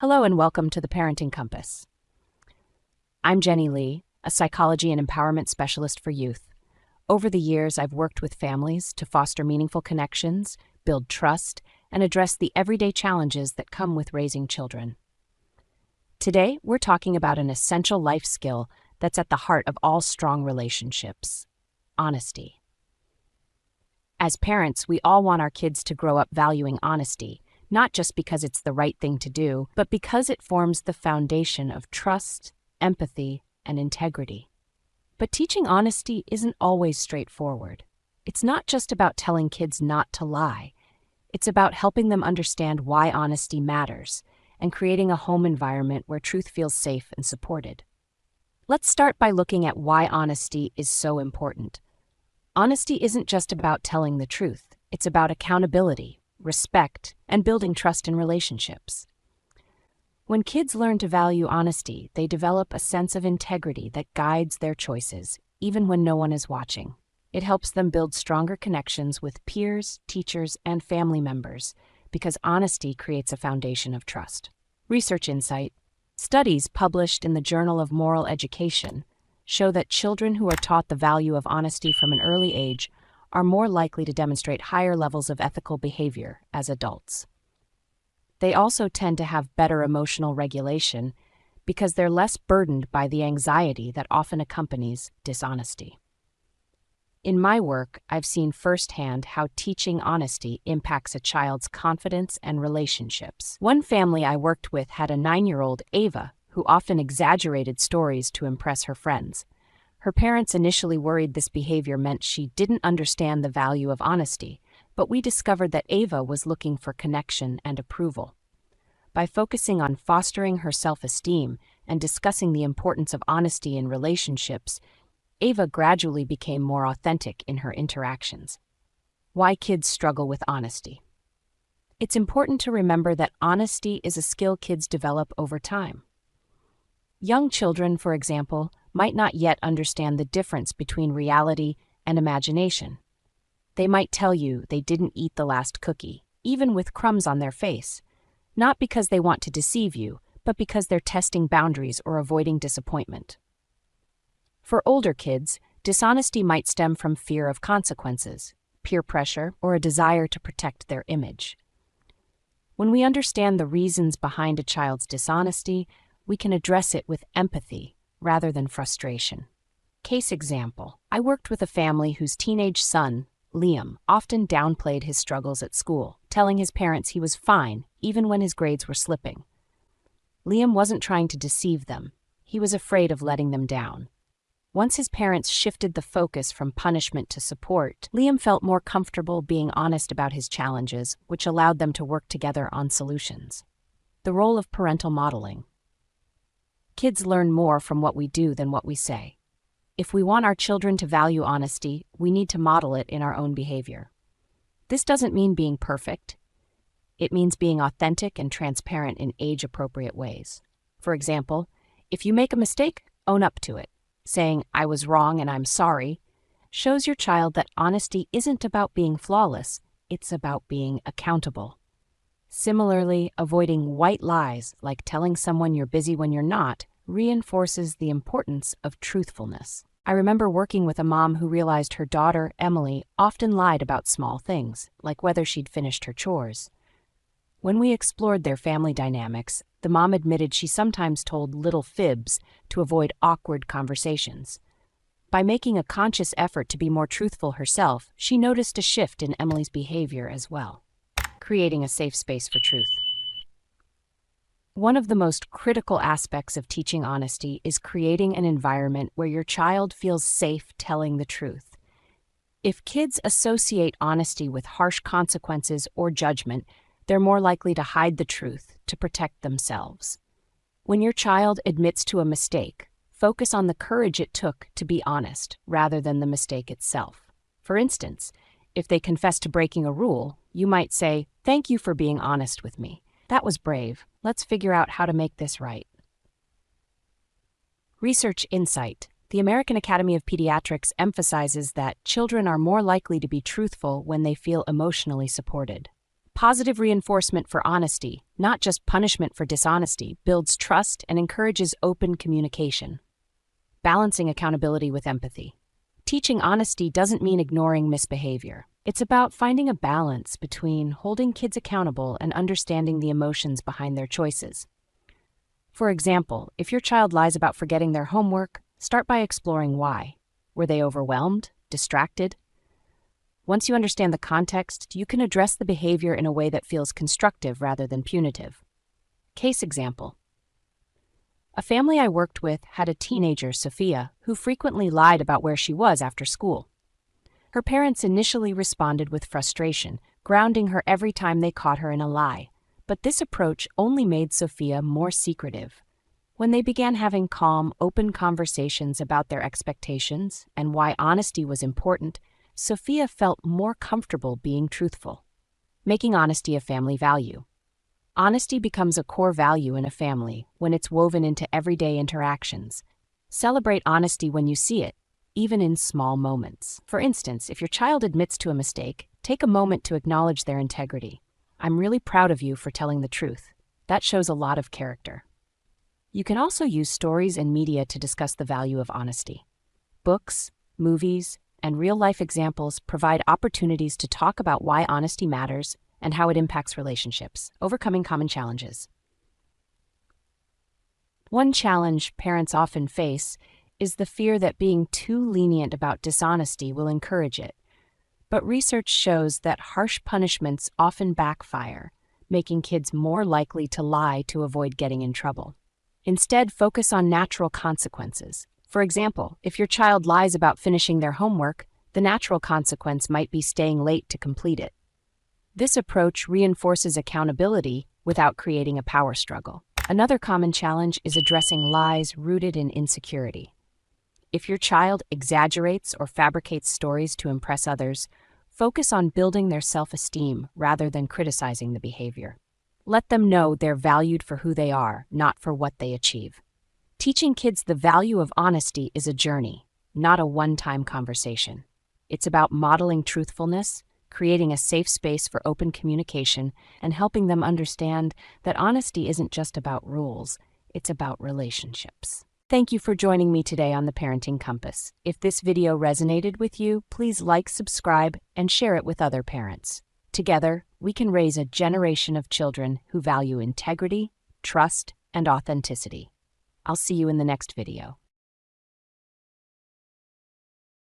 Hello and welcome to the Parenting Compass. I'm Jenny Lee, a psychology and empowerment specialist for youth. Over the years, I've worked with families to foster meaningful connections, build trust, and address the everyday challenges that come with raising children. Today, we're talking about an essential life skill that's at the heart of all strong relationships: honesty. As parents, we all want our kids to grow up valuing honesty, not just because it's the right thing to do, but because it forms the foundation of trust, empathy, and integrity. But teaching honesty isn't always straightforward. It's not just about telling kids not to lie. It's about helping them understand why honesty matters and creating a home environment where truth feels safe and supported. Let's start by looking at why honesty is so important. Honesty isn't just about telling the truth. It's about accountability, respect, and building trust in relationships. When kids learn to value honesty, they develop a sense of integrity that guides their choices, even when no one is watching. It helps them build stronger connections with peers, teachers, and family members, because honesty creates a foundation of trust. Research insight: studies published in the Journal of Moral Education show that children who are taught the value of honesty from an early age are more likely to demonstrate higher levels of ethical behavior as adults. They also tend to have better emotional regulation because they're less burdened by the anxiety that often accompanies dishonesty. In my work, I've seen firsthand how teaching honesty impacts a child's confidence and relationships. One family I worked with had a 9-year-old, Ava, who often exaggerated stories to impress her friends. Her parents initially worried this behavior meant she didn't understand the value of honesty, but we discovered that Ava was looking for connection and approval. By focusing on fostering her self-esteem and discussing the importance of honesty in relationships, Ava gradually became more authentic in her interactions. Why kids struggle with honesty. It's important to remember that honesty is a skill kids develop over time. Young children, for example, might not yet understand the difference between reality and imagination. They might tell you they didn't eat the last cookie, even with crumbs on their face, not because they want to deceive you, but because they're testing boundaries or avoiding disappointment. For older kids, dishonesty might stem from fear of consequences, peer pressure, or a desire to protect their image. When we understand the reasons behind a child's dishonesty, we can address it with empathy rather than frustration. Case example: I worked with a family whose teenage son, Liam, often downplayed his struggles at school, telling his parents he was fine even when his grades were slipping. Liam wasn't trying to deceive them. He was afraid of letting them down. Once his parents shifted the focus from punishment to support, Liam felt more comfortable being honest about his challenges, which allowed them to work together on solutions. The role of parental modeling. Kids learn more from what we do than what we say. If we want our children to value honesty, we need to model it in our own behavior. This doesn't mean being perfect. It means being authentic and transparent in age-appropriate ways. For example, if you make a mistake, own up to it. Saying, "I was wrong and I'm sorry," shows your child that honesty isn't about being flawless, it's about being accountable. Similarly, avoiding white lies, like telling someone you're busy when you're not, reinforces the importance of truthfulness. I remember working with a mom who realized her daughter, Emily, often lied about small things, like whether she'd finished her chores. When we explored their family dynamics, the mom admitted she sometimes told little fibs to avoid awkward conversations. By making a conscious effort to be more truthful herself, she noticed a shift in Emily's behavior as well. Creating a safe space for truth. One of the most critical aspects of teaching honesty is creating an environment where your child feels safe telling the truth. If kids associate honesty with harsh consequences or judgment, they're more likely to hide the truth to protect themselves. When your child admits to a mistake, focus on the courage it took to be honest rather than the mistake itself. For instance, if they confess to breaking a rule, you might say, "Thank you for being honest with me. That was brave. Let's figure out how to make this right." Research insight. The American Academy of Pediatrics emphasizes that children are more likely to be truthful when they feel emotionally supported. Positive reinforcement for honesty, not just punishment for dishonesty, builds trust and encourages open communication. Balancing accountability with empathy. Teaching honesty doesn't mean ignoring misbehavior. It's about finding a balance between holding kids accountable and understanding the emotions behind their choices. For example, if your child lies about forgetting their homework, start by exploring why. Were they overwhelmed? Distracted? Once you understand the context, you can address the behavior in a way that feels constructive rather than punitive. Case example. A family I worked with had a teenager, Sophia, who frequently lied about where she was after school. Her parents initially responded with frustration, grounding her every time they caught her in a lie. But this approach only made Sophia more secretive. When they began having calm, open conversations about their expectations and why honesty was important, Sophia felt more comfortable being truthful, making honesty a family value. Honesty becomes a core value in a family when it's woven into everyday interactions. Celebrate honesty when you see it, even in small moments. For instance, if your child admits to a mistake, take a moment to acknowledge their integrity. I'm really proud of you for telling the truth. That shows a lot of character. You can also use stories and media to discuss the value of honesty. Books, movies, and real-life examples provide opportunities to talk about why honesty matters and how it impacts relationships. Overcoming common challenges. One challenge parents often face is the fear that being too lenient about dishonesty will encourage it. But research shows that harsh punishments often backfire, making kids more likely to lie to avoid getting in trouble. Instead, focus on natural consequences. For example, if your child lies about finishing their homework, the natural consequence might be staying late to complete it. This approach reinforces accountability without creating a power struggle. Another common challenge is addressing lies rooted in insecurity. If your child exaggerates or fabricates stories to impress others, focus on building their self-esteem rather than criticizing the behavior. Let them know they're valued for who they are, not for what they achieve. Teaching kids the value of honesty is a journey, not a one-time conversation. It's about modeling truthfulness, creating a safe space for open communication, and helping them understand that honesty isn't just about rules, it's about relationships. Thank you for joining me today on the Parenting Compass. If this video resonated with you, please like, subscribe, and share it with other parents. Together, we can raise a generation of children who value integrity, trust, and authenticity. I'll see you in the next video.